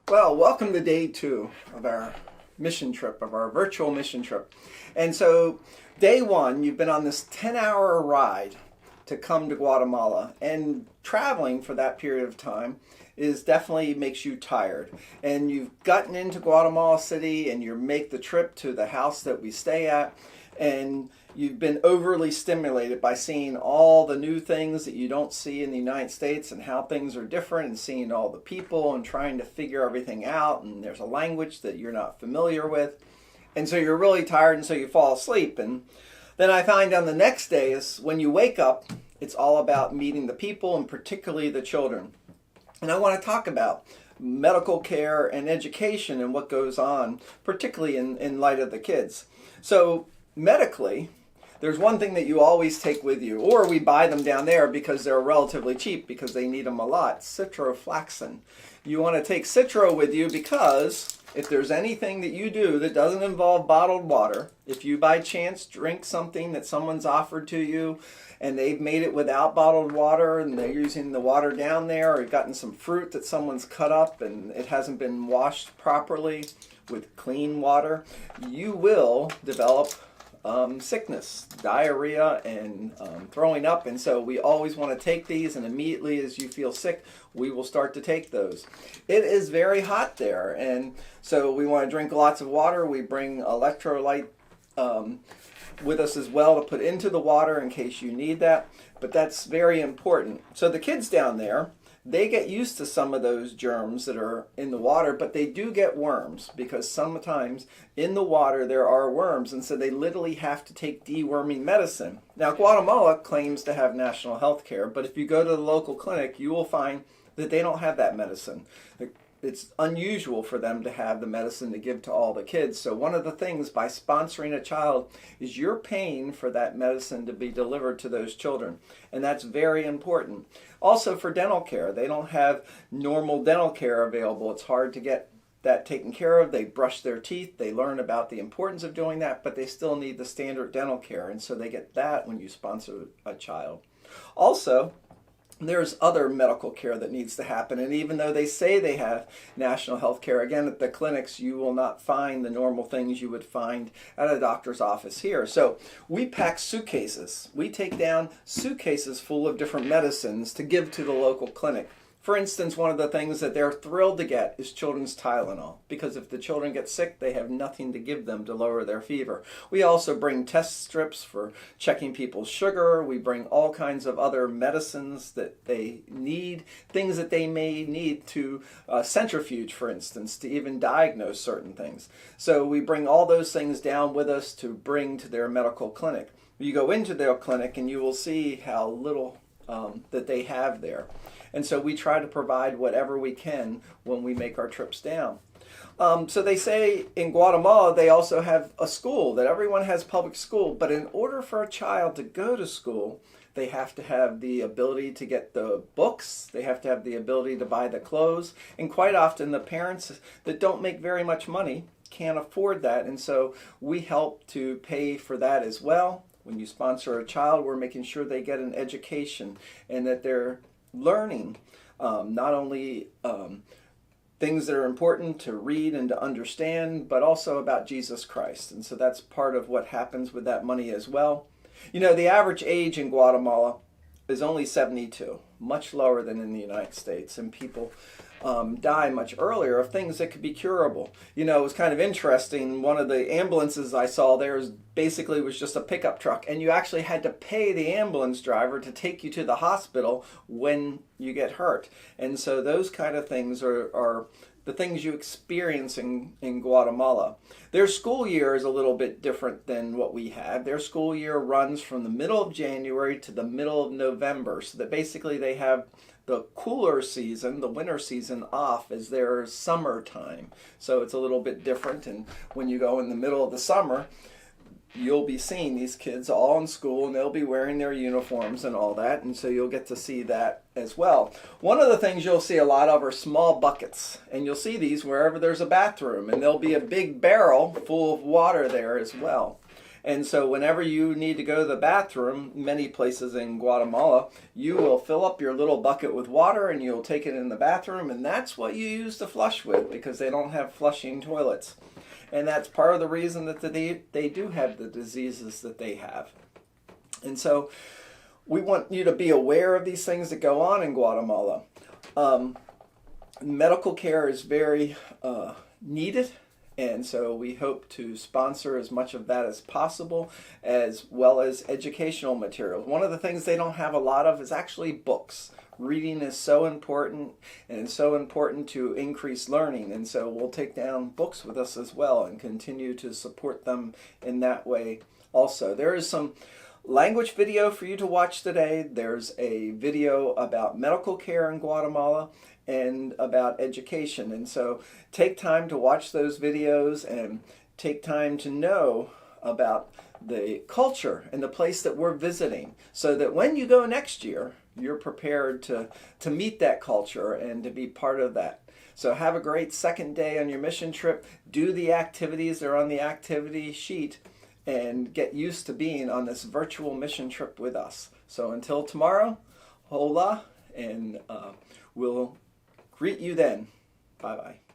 Well, welcome to day 2 of our mission trip, of our virtual mission trip. And so, day 1, you've been on this 10-hour ride to come to Guatemala. And traveling for that period of time is definitely makes you tired. And you've gotten into Guatemala City and you make the trip to the house that we stay at. And you've been overly stimulated by seeing all the new things that you don't see in the United States and how things are different, and seeing all the people and trying to figure everything out, and there's a language that you're not familiar with. And so you're really tired, and so you fall asleep. And then I find on the next day is when you wake up, it's all about meeting the people and particularly the children. And I want to talk about medical care and education and what goes on, particularly in light of the kids. So medically, there's one thing that you always take with you, or we buy them down there because they're relatively cheap because they need them a lot, citrofloxacin. You want to take citro with you because if there's anything that you do that doesn't involve bottled water, if you by chance drink something that someone's offered to you and they've made it without bottled water and they're using the water down there, or you've gotten some fruit that someone's cut up and it hasn't been washed properly with clean water, you will develop sickness, diarrhea, and throwing up. And so we always want to take these, and immediately as you feel sick, we will start to take those. It is very hot there, and so we want to drink lots of water. We bring electrolyte with us as well to put into the water in case you need that, but that's very important. So the kids down there, they get used to some of those germs that are in the water, but they do get worms because sometimes in the water there are worms, and so they literally have to take deworming medicine. Now, Guatemala claims to have national health care, but if you go to the local clinic, you will find that they don't have that medicine. It's unusual for them to have the medicine to give to all the kids. So one of the things by sponsoring a child is you're paying for that medicine to be delivered to those children. And that's very important. Also for dental care, they don't have normal dental care available. It's hard to get that taken care of. They brush their teeth. They learn about the importance of doing that, but they still need the standard dental care. And so they get that when you sponsor a child. Also, there's other medical care that needs to happen, and even though they say they have national health care, again, at the clinics, you will not find the normal things you would find at a doctor's office here. So we pack suitcases. We take down suitcases full of different medicines to give to the local clinic. For instance, one of the things that they're thrilled to get is children's Tylenol, because if the children get sick, they have nothing to give them to lower their fever. We also bring test strips for checking people's sugar. We bring all kinds of other medicines that they need, things that they may need to centrifuge, for instance, to even diagnose certain things. So we bring all those things down with us to bring to their medical clinic. You go into their clinic and you will see how little that they have there. And so we try to provide whatever we can when we make our trips down. So they say in Guatemala they also have a school, that everyone has public school, but in order for a child to go to school, they have to have the ability to get the books, they have to have the ability to buy the clothes, and quite often the parents that don't make very much money can't afford that, and so we help to pay for that as well. When you sponsor a child, we're making sure they get an education and that they're learning not only things that are important to read and to understand, but also about Jesus Christ. And so that's part of what happens with that money as well. You know, the average age in Guatemala is only 72, much lower than in the United States, and people die much earlier of things that could be curable. You know, it was kind of interesting. One of the ambulances I saw there basically was just a pickup truck, and you actually had to pay the ambulance driver to take you to the hospital when you get hurt. And so those kind of things are the things you experience in Guatemala. Their school year is a little bit different than what we have. Their school year runs from the middle of January to the middle of November, so that basically they have the cooler season, the winter season, off as their summertime. So it's a little bit different, and when you go in the middle of the summer, you'll be seeing these kids all in school, and they'll be wearing their uniforms and all that, and so you'll get to see that as well. One of the things you'll see a lot of are small buckets, and you'll see these wherever there's a bathroom, and there'll be a big barrel full of water there as well. And so whenever you need to go to the bathroom, many places in Guatemala, you will fill up your little bucket with water and you'll take it in the bathroom, and that's what you use to flush with, because they don't have flushing toilets. And that's part of the reason that they do have the diseases that they have. And so we want you to be aware of these things that go on in Guatemala. Medical care is very needed. And so we hope to sponsor as much of that as possible, as well as educational materials. One of the things they don't have a lot of is actually books. Reading is so important, and it's so important to increase learning. And so we'll take down books with us as well and continue to support them in that way also. There is some language video for you to watch today. There's a video about medical care in Guatemala and about education. And so take time to watch those videos and take time to know about the culture and the place that we're visiting, so that when you go next year, you're prepared to meet that culture and to be part of that. So have a great second day on your mission trip. Do the activities that are on the activity sheet and get used to being on this virtual mission trip with us. So until tomorrow, hola, and we'll greet you then. Bye-bye.